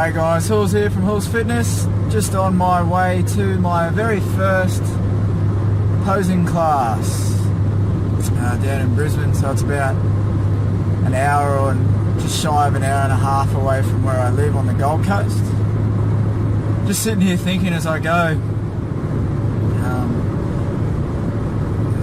G'day guys, Houls here from Houls Fitness, just on my way to my very first posing class down in Brisbane, so it's about an hour or just shy of an hour and a half away from where I live on the Gold Coast. Just sitting here thinking as I go,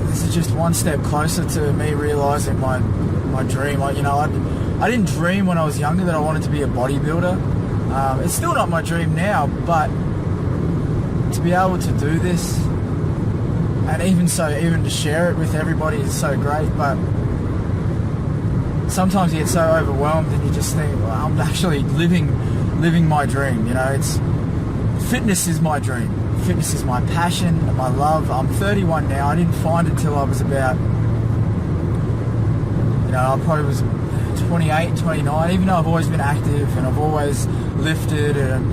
this is just one step closer to me realising my dream. I didn't dream when I was younger that I wanted to be a bodybuilder. It's still not my dream now, but to be able to do this, and even to share it with everybody is so great. But sometimes you get so overwhelmed and you just think, well, I'm actually living my dream. Fitness is my dream. Fitness is my passion, my love. I'm 31 now. I didn't find it till I was about, I probably was 28, 29, even though I've always been active and I've always lifted and,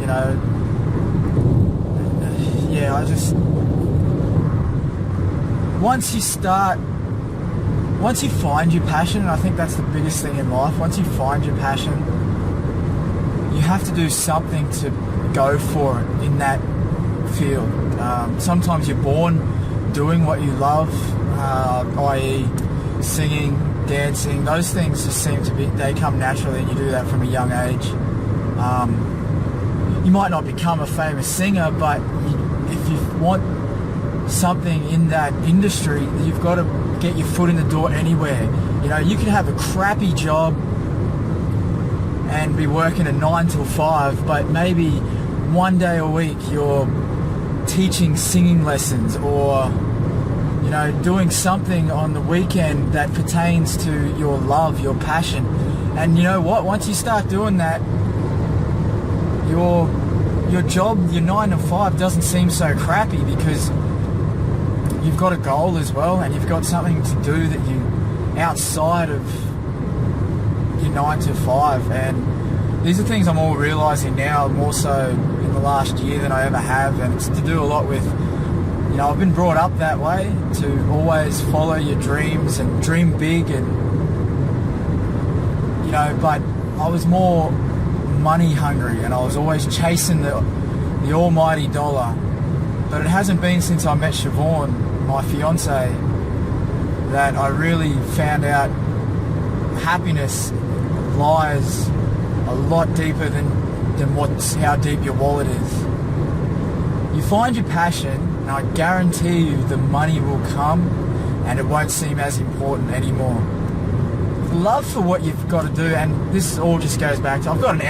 once you find your passion, and I think that's the biggest thing in life, once you find your passion, you have to do something to go for it in that field. Sometimes you're born doing what you love, i.e. singing, dancing. Those things just they come naturally, and you do that from a young age. You might not become a famous singer, but if you want something in that industry, you've got to get your foot in the door anywhere. You could have a crappy job and be working a 9 till 5, but maybe one day a week you're teaching singing lessons, or doing something on the weekend that pertains to your love, your passion. And you know what? Once you start doing that, your job, your 9 to 5 doesn't seem so crappy, because you've got a goal as well, and you've got something to do that you outside of your 9 to 5. And these are things I'm all realising now, more so in the last year than I ever have, and it's to do a lot with, I've been brought up that way, to always follow your dreams and dream big, and but I was more money hungry, and I was always chasing the almighty dollar. But it hasn't been since I met Siobhan, my fiance, that I really found out happiness lies a lot deeper than how deep your wallet is. You find your passion, and I guarantee you the money will come, and it won't seem as important anymore. Love for what you've got to do, and this all just goes back to, I've got an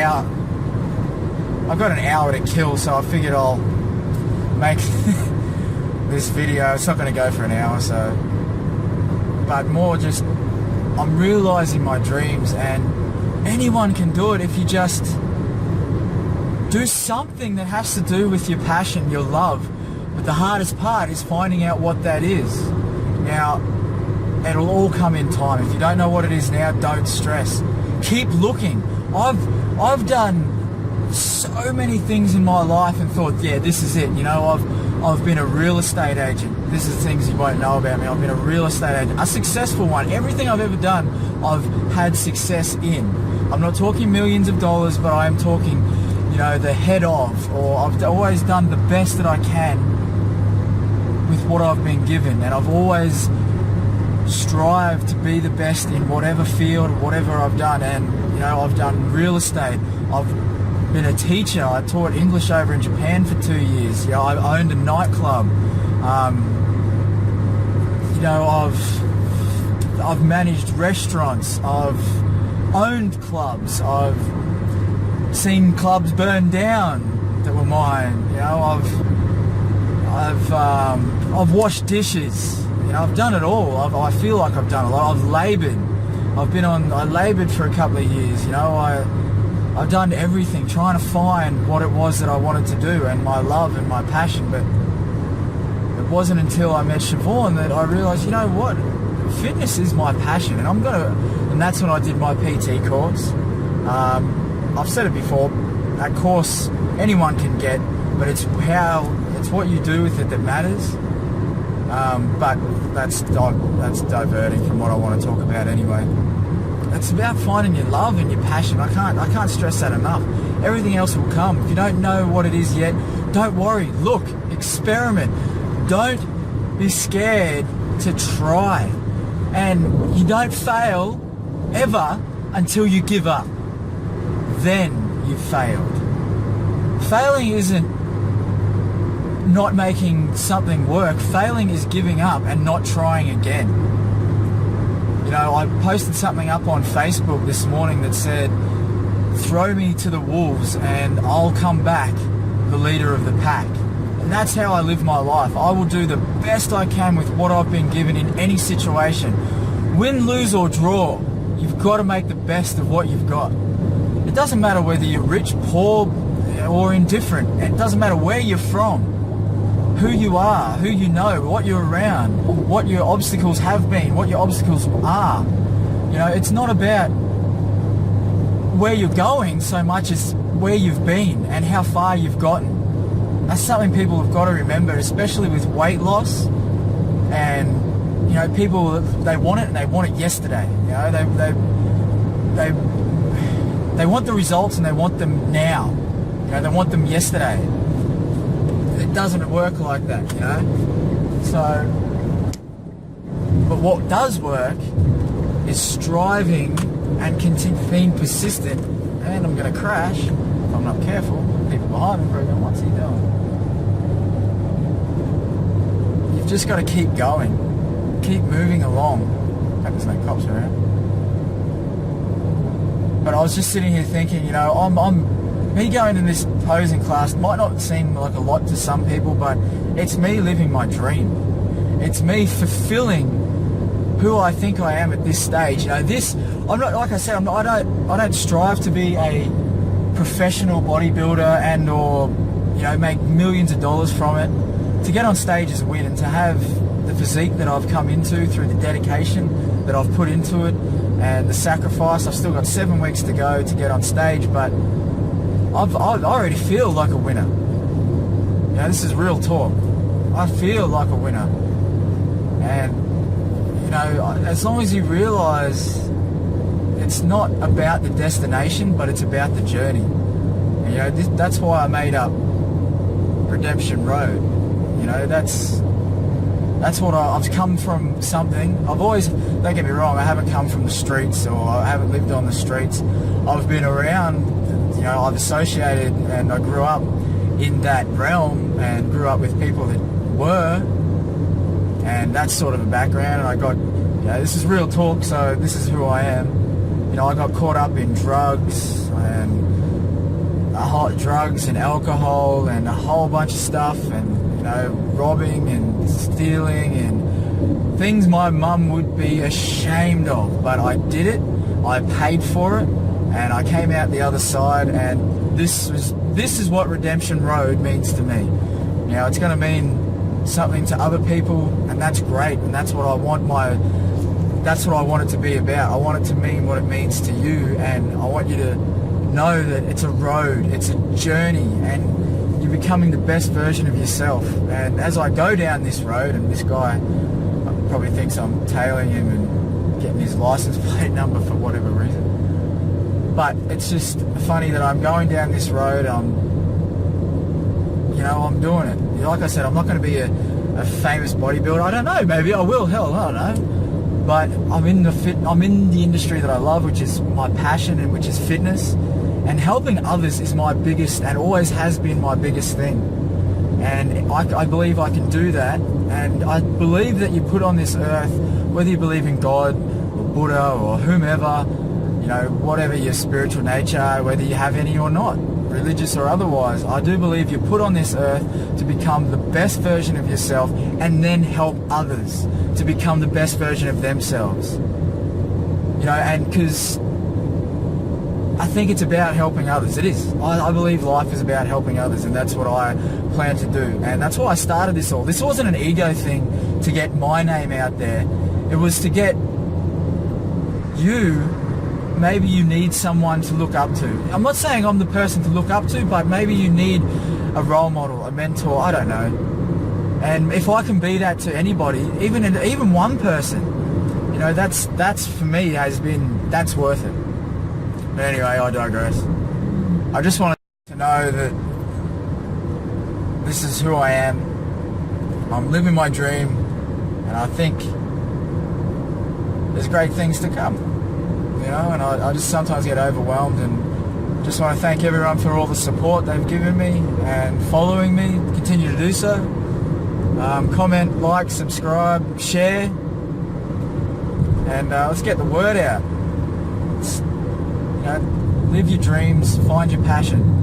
hour to kill, so I figured I'll make this video. It's not going to go for an hour, so, but more just, I'm realising my dreams, and anyone can do it if you just do something that has to do with your passion, your love. But the hardest part is finding out what that is. Now, it'll all come in time. If you don't know what it is now, don't stress. Keep looking. I've done so many things in my life and thought, yeah, this is it. I've been a real estate agent. This is things you won't know about me. I've been a real estate agent, a successful one. Everything I've ever done, I've had success in. I'm not talking millions of dollars, but I am talking, the head of, or I've always done the best that I can with what I've been given, and I've always strived to be the best in whatever field, whatever I've done. And I've done real estate, I've been a teacher, I taught English over in Japan for 2 years, I owned a nightclub, I've managed restaurants, I've owned clubs, I've seen clubs burn down that were mine, I've washed dishes, I've done it all. I feel like I've done a lot. I've laboured. I laboured for a couple of years, I've done everything, trying to find what it was that I wanted to do, and my love and my passion. But it wasn't until I met Siobhan that I realised, what? Fitness is my passion, and that's when I did my PT course. I've said it before, that course anyone can get, but it's what you do with it that matters. But that's diverting from what I want to talk about anyway. It's about finding your love and your passion. I can't stress that enough. everything else will come. If you don't know what it is yet, don't worry. Look, experiment. Don't be scared to try. And you don't fail ever until you give up. Then you've failed. Failing isn't not making something work. Failing is giving up and not trying again. You know, I posted something up on Facebook this morning that said, throw me to the wolves and I'll come back the leader of the pack. And that's how I live my life. I will do the best I can with what I've been given in any situation. Win, lose or draw, you've got to make the best of what you've got. It doesn't matter whether you're rich, poor or indifferent. It doesn't matter where you're from, who you are, who you know, what you're around, what your obstacles have been, what your obstacles are. You know, it's not about where you're going so much as where you've been and how far you've gotten. That's something people have got to remember, especially with weight loss. And, you know, people, they want it and they want it yesterday. You know, they want the results and they want them now. You know, they want them yesterday. It doesn't work like that, you know. So, but what does work is striving and being persistent. And I'm going to crash if I'm not careful. People behind me are going, what's he doing? You've just got to keep going, keep moving along. Hope there's no cops around. But I was just sitting here thinking, you know, me going to this posing class might not seem like a lot to some people, but it's me living my dream. It's me fulfilling who I think I am at this stage. You know, I'm not, like I said, I don't strive to be a professional bodybuilder and or, you know, make millions of dollars from it. To get on stage is a win, and to have the physique that I've come into through the dedication that I've put into it and the sacrifice. I've still got 7 weeks to go to get on stage, but I already feel like a winner. You know, this is real talk. I feel like a winner. And, you know, as long as you realise it's not about the destination, but it's about the journey. And, you know, that's why I made up Redemption Road. You know, that's what I've come from something. I've always, don't get me wrong, I haven't come from the streets or I haven't lived on the streets. I've been around, you know, I've associated and I grew up in that realm and grew up with people that were, and that's sort of a background. And I got, you know, this is real talk, so this is who I am. You know, I got caught up in drugs and alcohol and a whole bunch of stuff, and, you know, robbing and stealing and things my mum would be ashamed of. But I did it, I paid for it, and I came out the other side, and this is what Redemption Road means to me. You know, it's going to mean something to other people, and that's great, and that's what I want it to be about. I want it to mean what it means to you, and I want you to know that it's a road, it's a journey, and you're becoming the best version of yourself. And as I go down this road, and this guy probably thinks I'm tailing him and getting his license plate number for whatever reason, but it's just funny that I'm going down this road. I'm doing it. Like I said, I'm not going to be a famous bodybuilder. I don't know, maybe I will, hell, I don't know. But I'm in the industry that I love, which is my passion, and which is fitness. And helping others is my biggest, and always has been my biggest thing. And I believe I can do that. And I believe that you put on this earth, whether you believe in God or Buddha or whomever, you know, whatever your spiritual nature, whether you have any or not, religious or otherwise, I do believe you're put on this earth to become the best version of yourself and then help others to become the best version of themselves. You know, and because I think it's about helping others. It is. I believe life is about helping others, and that's what I plan to do. And that's why I started this all. This wasn't an ego thing to get my name out there. It was to get you. Maybe you need someone to look up to. I'm not saying I'm the person to look up to, but maybe you need a role model, a mentor, I don't know. And if I can be that to anybody, even one person, you know, that's for me that's worth it. But anyway, I digress. I just want to know that this is who I am. I'm living my dream, and I think there's great things to come, you know, and I just sometimes get overwhelmed, and just want to thank everyone for all the support they've given me and following me. Continue to do so. Comment, like, subscribe, share, and let's get the word out. You know, live your dreams, find your passion.